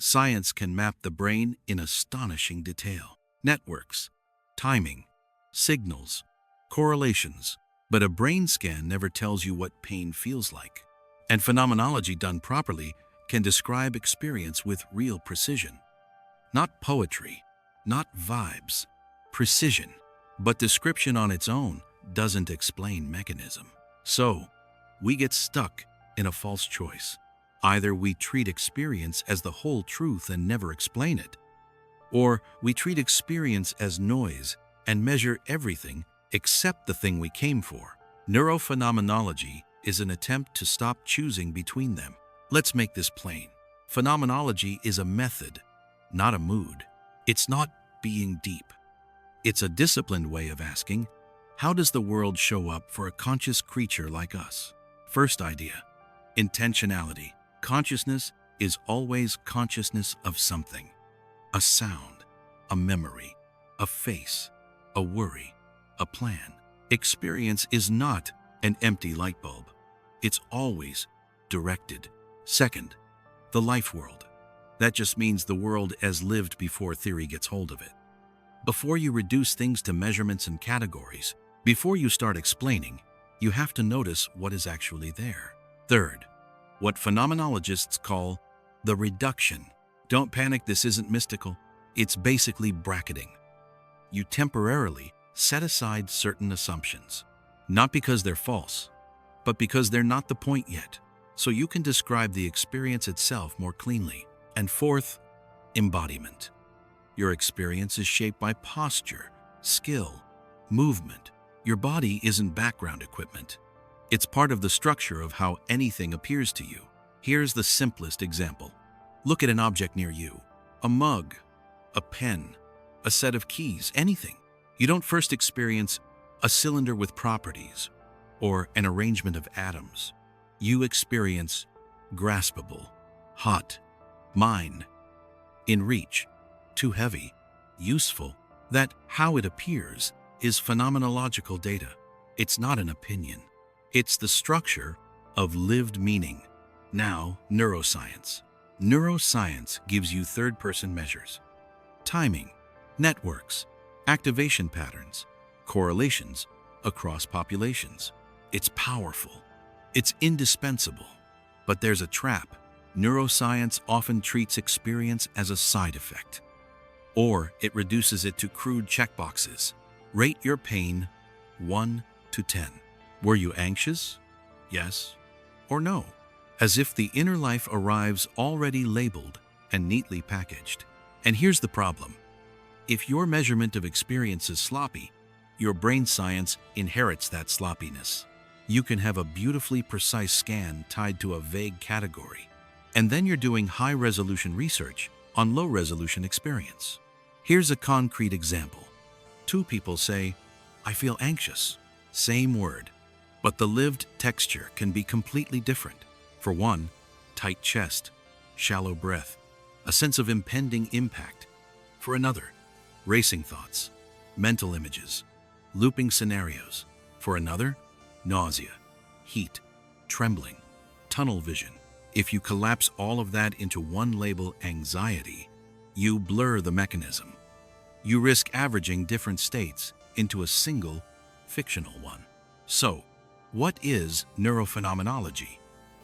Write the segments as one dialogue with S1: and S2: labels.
S1: Science can map the brain in astonishing detail. Networks, timing, signals, correlations. But a brain scan never tells you what pain feels like. And phenomenology done properly can describe experience with real precision. Not poetry, not vibes, precision. But description on its own doesn't explain mechanism. So, we get stuck in a false choice. Either we treat experience as the whole truth and never explain it, or we treat experience as noise and measure everything except the thing we came for. Neurophenomenology is an attempt to stop choosing between them. Let's make this plain. Phenomenology is a method, not a mood. It's not being deep. It's a disciplined way of asking, how does the world show up for a conscious creature like us? First idea, intentionality. Consciousness is always consciousness of something. A sound, a memory, a face, a worry, a plan. Experience is not an empty light bulb. It's always directed. Second, the life world. That just means the world as lived before theory gets hold of it. Before you reduce things to measurements and categories, before you start explaining, you have to notice what is actually there. Third, what phenomenologists call the reduction. Don't panic, this isn't mystical. It's basically bracketing. You temporarily set aside certain assumptions, not because they're false, but because they're not the point yet, so you can describe the experience itself more cleanly. And fourth, embodiment. Your experience is shaped by posture, skill, movement. Your body isn't background equipment. It's part of the structure of how anything appears to you. Here's the simplest example. Look at an object near you. A mug, a pen, a set of keys, anything. You don't first experience a cylinder with properties or an arrangement of atoms. You experience graspable, hot, mine, in reach, too heavy, useful. That how it appears is phenomenological data. It's not an opinion. It's the structure of lived meaning. Now, neuroscience. Neuroscience gives you third-person measures. Timing, networks, activation patterns, correlations across populations. It's powerful. It's indispensable. But there's a trap. Neuroscience often treats experience as a side effect, or it reduces it to crude checkboxes. Rate your pain 1 to 10. Were you anxious? Yes or no? As if the inner life arrives already labeled and neatly packaged. And here's the problem. If your measurement of experience is sloppy, your brain science inherits that sloppiness. You can have a beautifully precise scan tied to a vague category, and then you're doing high-resolution research on low-resolution experience. Here's a concrete example. Two people say, "I feel anxious." Same word, but the lived texture can be completely different. For one, tight chest, shallow breath, a sense of impending impact. For another, racing thoughts, mental images, looping scenarios. For another, nausea, heat, trembling, tunnel vision. If you collapse all of that into one label, anxiety, you blur the mechanism. You risk averaging different states into a single, fictional one. So, what is neurophenomenology?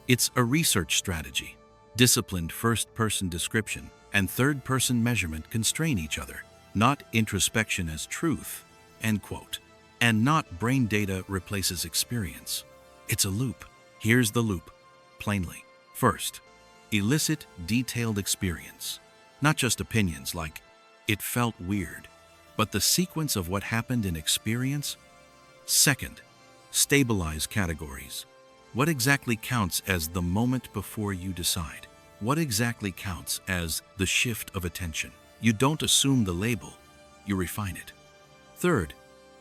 S1: It's a research strategy. Disciplined first-person description and third-person measurement constrain each other, not introspection as truth, end quote. And not brain data replaces experience. It's a loop. Here's the loop, plainly. First, elicit detailed experience. Not just opinions like, "It felt weird," but the sequence of what happened in experience. Second, stabilize categories. What exactly counts as the moment before you decide? What exactly counts as the shift of attention? You don't assume the label, you refine it. Third,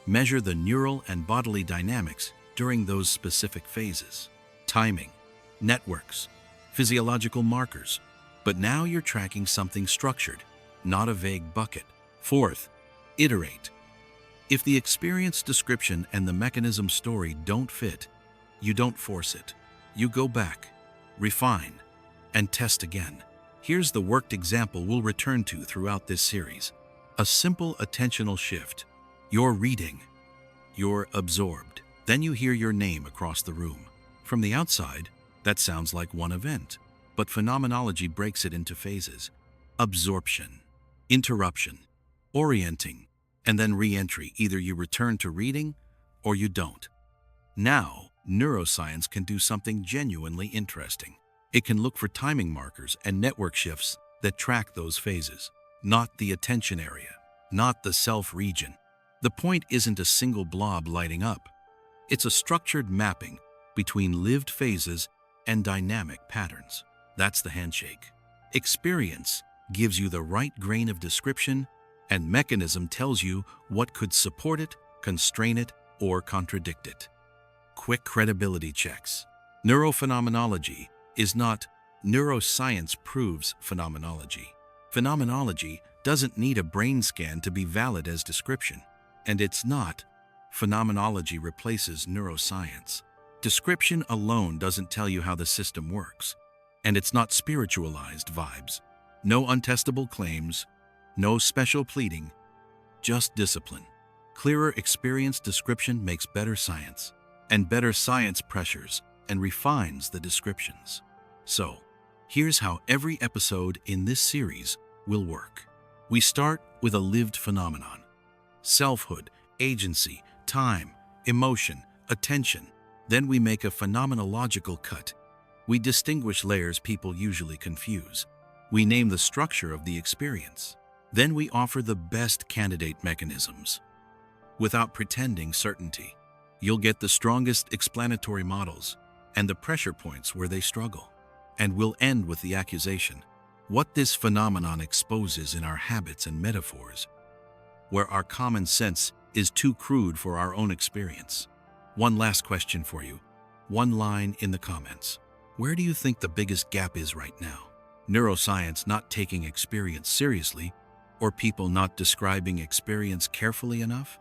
S1: measure the neural and bodily dynamics during those specific phases. Timing, networks, physiological markers. But now you're tracking something structured, not a vague bucket. Fourth, iterate. If the experience description and the mechanism story don't fit, you don't force it. You go back, refine, and test again. Here's the worked example we'll return to throughout this series. A simple attentional shift. You're reading. You're absorbed. Then you hear your name across the room. From the outside, that sounds like one event, but phenomenology breaks it into phases. Absorption, interruption, orienting, and then re-entry. Either you return to reading or you don't. Now, neuroscience can do something genuinely interesting. It can look for timing markers and network shifts that track those phases, not the attention area, not the self region. The point isn't a single blob lighting up. It's a structured mapping between lived phases and dynamic patterns. That's the handshake. Experience gives you the right grain of description, and mechanism tells you what could support it, constrain it, or contradict it. Quick credibility checks. Neurophenomenology is not neuroscience proves phenomenology. Phenomenology doesn't need a brain scan to be valid as description, and it's not phenomenology replaces neuroscience. Description alone doesn't tell you how the system works, and it's not spiritualized vibes. No untestable claims, no special pleading, just discipline. Clearer experience description makes better science, and better science pressures and refines the descriptions. So, here's how every episode in this series will work. We start with a lived phenomenon. Selfhood, agency, time, emotion, attention. Then we make a phenomenological cut. We distinguish layers people usually confuse. We name the structure of the experience. Then we offer the best candidate mechanisms. Without pretending certainty, you'll get the strongest explanatory models and the pressure points where they struggle. And we'll end with the accusation, what this phenomenon exposes in our habits and metaphors, where our common sense is too crude for our own experience. One last question for you. One line in the comments. Where do you think the biggest gap is right now? Neuroscience not taking experience seriously, or people not describing experience carefully enough?